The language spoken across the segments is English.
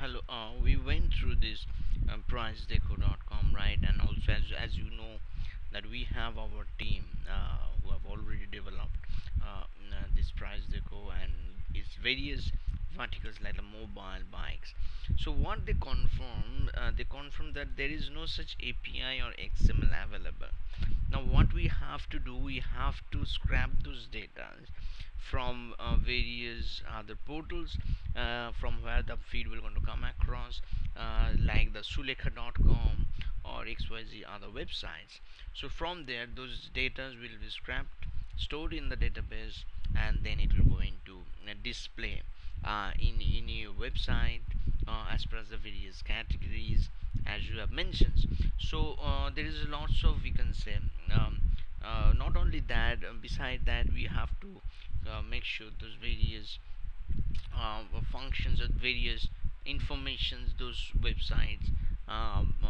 hello. We went through this pricedeco.com, right? And also, as you know, that we have our team who have already developed this pricedeco and its various verticals like the mobile bikes. So what they confirm that there is no such API or XML available. Now what we have to do, we have to scrap those data from various other portals from where the feed will going to come across, like the sulekha.com or xyz other websites. So from there those data will be scrapped, stored in the database, and then it will going to display in your website as per as the various categories as you have mentioned. So there is lots of, we can say, not only that, beside that we have to make sure those various functions or various informations those websites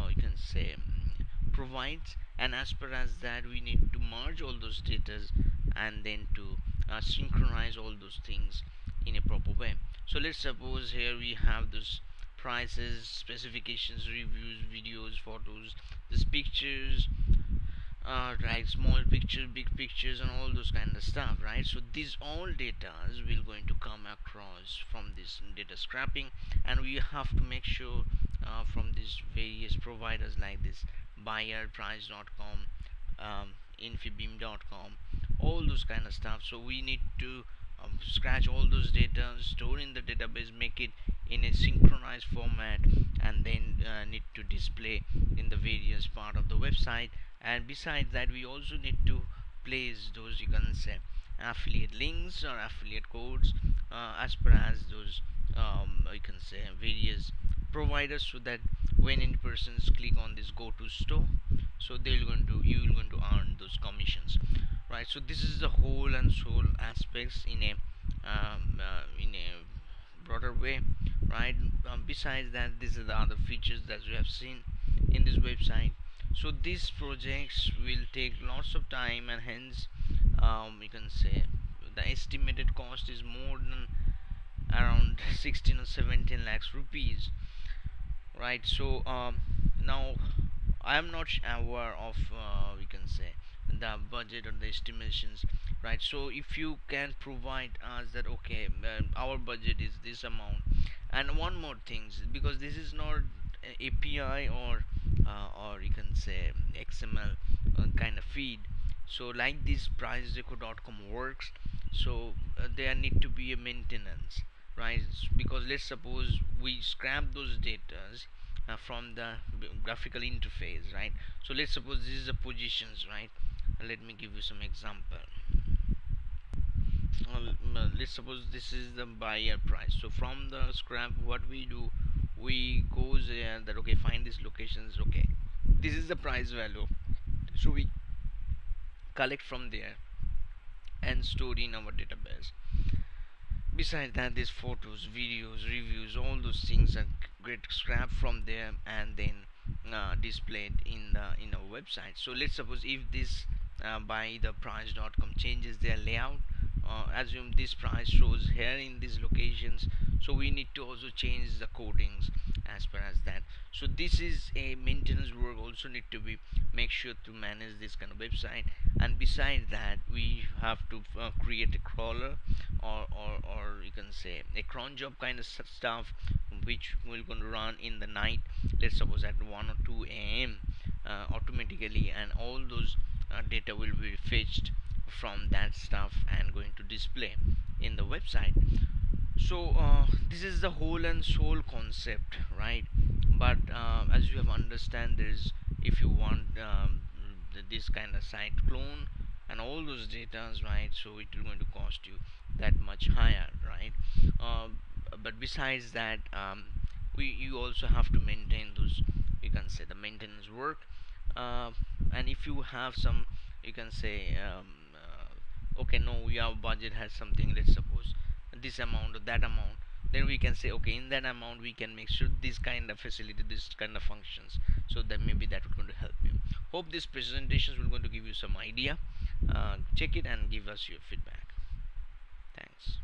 you can say provides, and as per as that we need to merge all those data and then to synchronize all those things in a proper way. So let's suppose here we have those prices, specifications, reviews, videos, photos, these pictures, right, small pictures, big pictures, and all those kind of stuff, right? So these all data will going to come across from this data scrapping, and we have to make sure from these various providers like this buyerprice.com, infibeam.com, all those kind of stuff. So we need to scratch all those data, store in the database, make it in a synchronized format, and then need to display in the various part of the website. And besides that we also need to place those, you can say, affiliate links or affiliate codes as per as those you can say various providers, so that when any persons click on this go to store, so they're going to, you will going to earn those commissions, right? So this is the whole and soul aspects in a broader way, right? Besides that, these are the other features that we have seen in this website. So these projects will take lots of time, and hence you can say the estimated cost is more than around 16 or 17 lakhs rupees, right? So now I am not aware of we can say the budget or the estimations, right? So if you can provide us that, okay, our budget is this amount. And one more things, because this is not API or you can say XML kind of feed. So like this pricedeco.com works, so there need to be a maintenance, right? Because let's suppose we scrap those data from the graphical interface, right? So let's suppose this is the positions, right? Let me give you some example. Let's suppose this is the buyer price. So from the scrap, what we do, we goes there that, okay, find these locations, okay, this is the price value, so we collect from there and store in our database. Besides that, these photos, videos, reviews, all those things are get scrapped from there and then displayed in our website. So let's suppose if this by the price.com changes their layout, assume this price shows here in these locations, so we need to also change the codings as per as that. So this is a maintenance work also need to be make sure to manage this kind of website. And besides that, we have to create a crawler or you can say a cron job kind of stuff, which will going to run in the night, let's suppose at 1 or 2 a.m. Automatically, and all those data will be fetched from that stuff and going to display in the website. So this is the whole and soul concept, right? But as you have understand, there's, if you want this kind of site clone and all those data, right, so it will going to cost you that much higher, right? But besides that, you also have to maintain those, you can say, the maintenance work. And if you have some, you can say okay, no, our budget has something, let's suppose this amount or that amount, then we can say, okay, in that amount we can make sure this kind of facility, this kind of functions, so that maybe that will going to help you. Hope these presentations will going to give you some idea. Check it and give us your feedback. Thanks.